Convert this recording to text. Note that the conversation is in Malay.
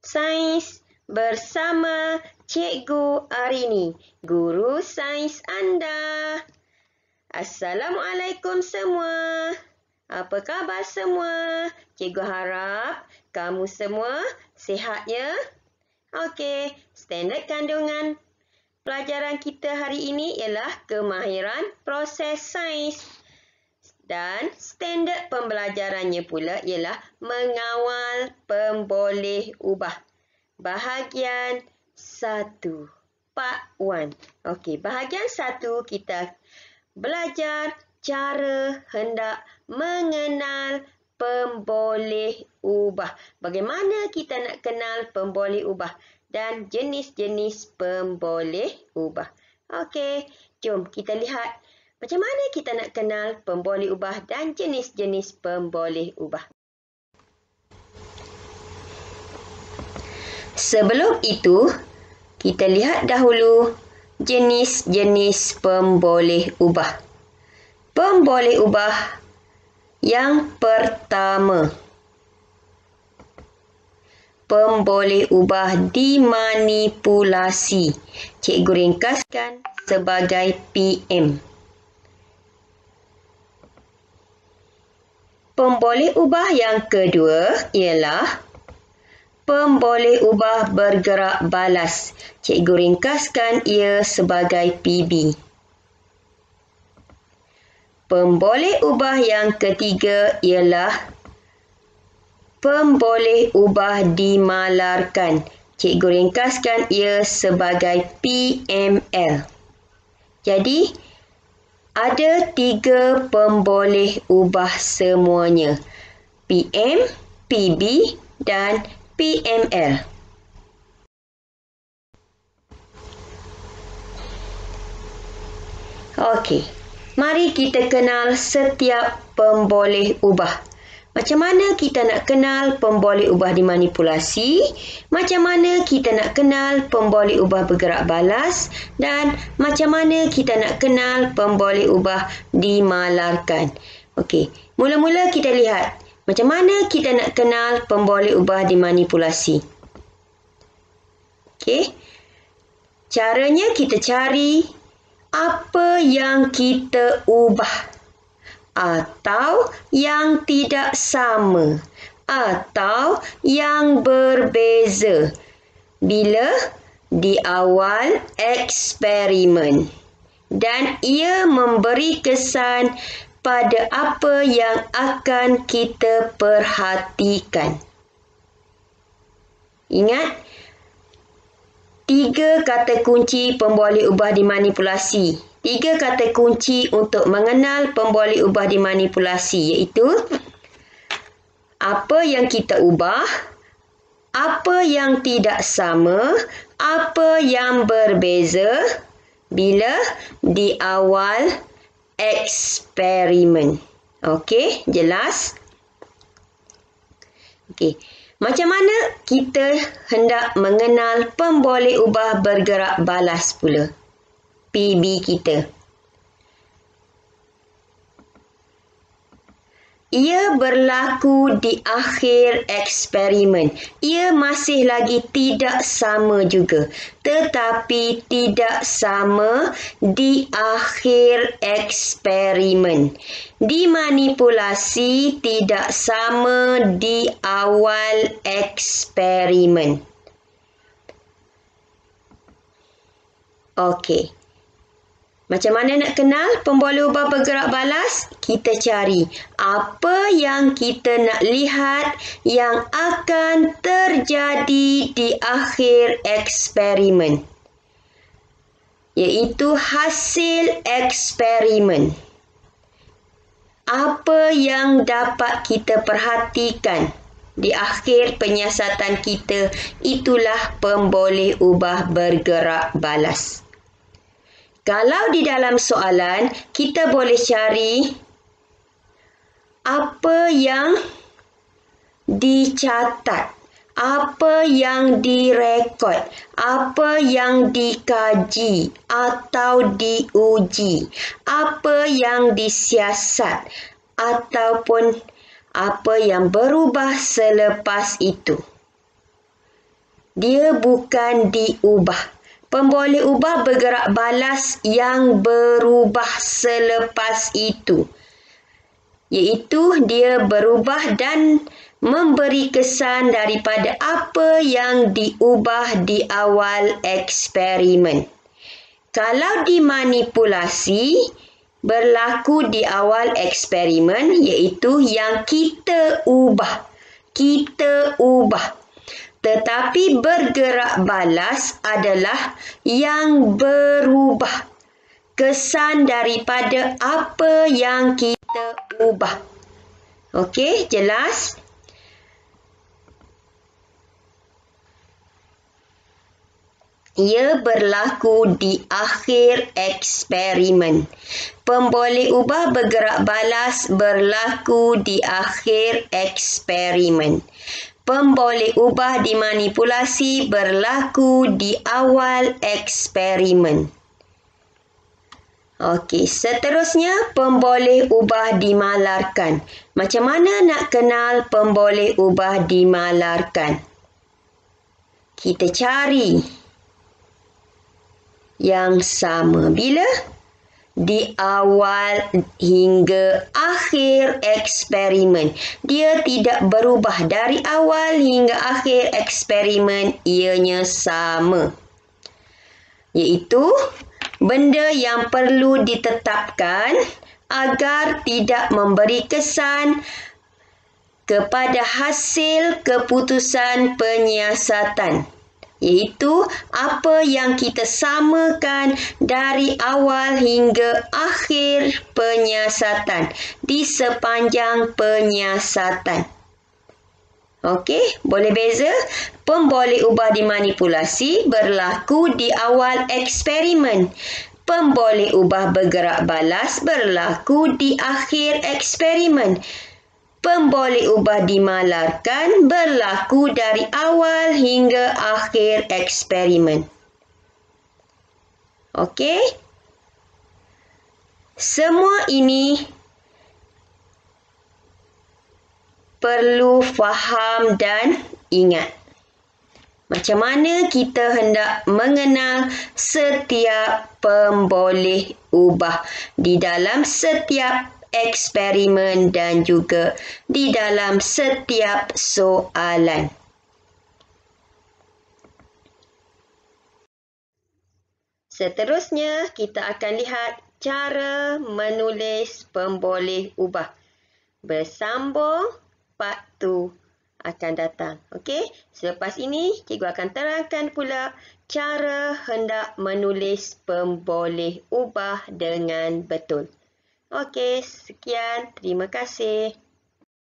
Sains bersama Cikgu Arini, guru sains anda. Assalamualaikum semua. Apa khabar semua? Cikgu harap kamu semua sihat ya. Okey, standard kandungan pelajaran kita hari ini ialah kemahiran proses sains. Dan standard pembelajarannya pula ialah mengawal pemboleh ubah. Bahagian 1, Part 1. Okey, bahagian 1 kita belajar cara hendak mengenal pemboleh ubah. Bagaimana kita nak kenal pemboleh ubah dan jenis-jenis pemboleh ubah. Okey, jom kita lihat macam mana kita nak kenal pemboleh ubah dan jenis-jenis pemboleh ubah. Sebelum itu, kita lihat dahulu jenis-jenis pemboleh ubah. Pemboleh ubah yang pertama. Pemboleh ubah dimanipulasi. Cikgu ringkaskan sebagai PM. Pemboleh ubah yang kedua ialah pemboleh ubah bergerak balas. Cikgu ringkaskan ia sebagai PB. Pemboleh ubah yang ketiga ialah pemboleh ubah dimalarkan. Cikgu ringkaskan ia sebagai PML. Jadi, ada 3 pemboleh ubah semuanya. PM, PB dan PML. Okey, mari kita kenal setiap pemboleh ubah. Macam mana kita nak kenal pemboleh ubah dimanipulasi, macam mana kita nak kenal pemboleh ubah bergerak balas dan macam mana kita nak kenal pemboleh ubah dimalarkan. Okey, mula-mula kita lihat macam mana kita nak kenal pemboleh ubah dimanipulasi. Okey, caranya kita cari apa yang kita ubah atau yang tidak sama atau yang berbeza bila di awal eksperimen dan ia memberi kesan pada apa yang akan kita perhatikan. Ingat 3 kata kunci pemboleh ubah dimanipulasi. 3 kata kunci untuk mengenal pemboleh ubah dimanipulasi iaitu apa yang kita ubah, apa yang tidak sama, apa yang berbeza bila di awal eksperimen. Okey, jelas? Okey. Macam mana kita hendak mengenal pemboleh ubah bergerak balas pula? PB kita. Ia berlaku di akhir eksperimen. Ia masih lagi tidak sama juga. Tetapi tidak sama di akhir eksperimen. Dimanipulasi tidak sama di awal eksperimen. Okey. Macam mana nak kenal pemboleh ubah bergerak balas? Kita cari apa yang kita nak lihat yang akan terjadi di akhir eksperimen. Iaitu hasil eksperimen. Apa yang dapat kita perhatikan di akhir penyiasatan kita, itulah pemboleh ubah bergerak balas. Kalau di dalam soalan, kita boleh cari apa yang dicatat, apa yang direkod, apa yang dikaji atau diuji, apa yang disiasat ataupun apa yang berubah selepas itu. dia bukan diubah. Pemboleh ubah bergerak balas yang berubah selepas itu, iaitu dia berubah dan memberi kesan daripada apa yang diubah di awal eksperimen. Kalau dimanipulasi, berlaku di awal eksperimen, iaitu yang kita ubah. Kita ubah. Tetapi bergerak balas adalah yang berubah. Kesan daripada apa yang kita ubah. Okey, jelas? Ia berlaku di akhir eksperimen. Pemboleh ubah bergerak balas berlaku di akhir eksperimen. Pemboleh ubah dimanipulasi berlaku di awal eksperimen. Okey, seterusnya pemboleh ubah dimalarkan. Macam mana nak kenal pemboleh ubah dimalarkan? Kita cari yang sama. Bila? Di awal hingga akhir eksperimen. Dia tidak berubah dari awal hingga akhir eksperimen, ianya sama. Iaitu benda yang perlu ditetapkan agar tidak memberi kesan kepada hasil keputusan penyiasatan. Iaitu apa yang kita samakan dari awal hingga akhir penyiasatan di sepanjang penyiasatan. Okey, boleh beza? Pemboleh ubah dimanipulasi berlaku di awal eksperimen. Pemboleh ubah bergerak balas berlaku di akhir eksperimen. Pemboleh ubah dimalarkan berlaku dari awal hingga akhir eksperimen. Okey? Semua ini perlu faham dan ingat. Macam mana kita hendak mengenal setiap pemboleh ubah di dalam setiap eksperimen dan juga di dalam setiap soalan. Seterusnya, kita akan lihat cara menulis pemboleh ubah. Bersambung part 2 akan datang. Okey, selepas ini cikgu akan terangkan pula cara hendak menulis pemboleh ubah dengan betul. Okey, sekian. Terima kasih.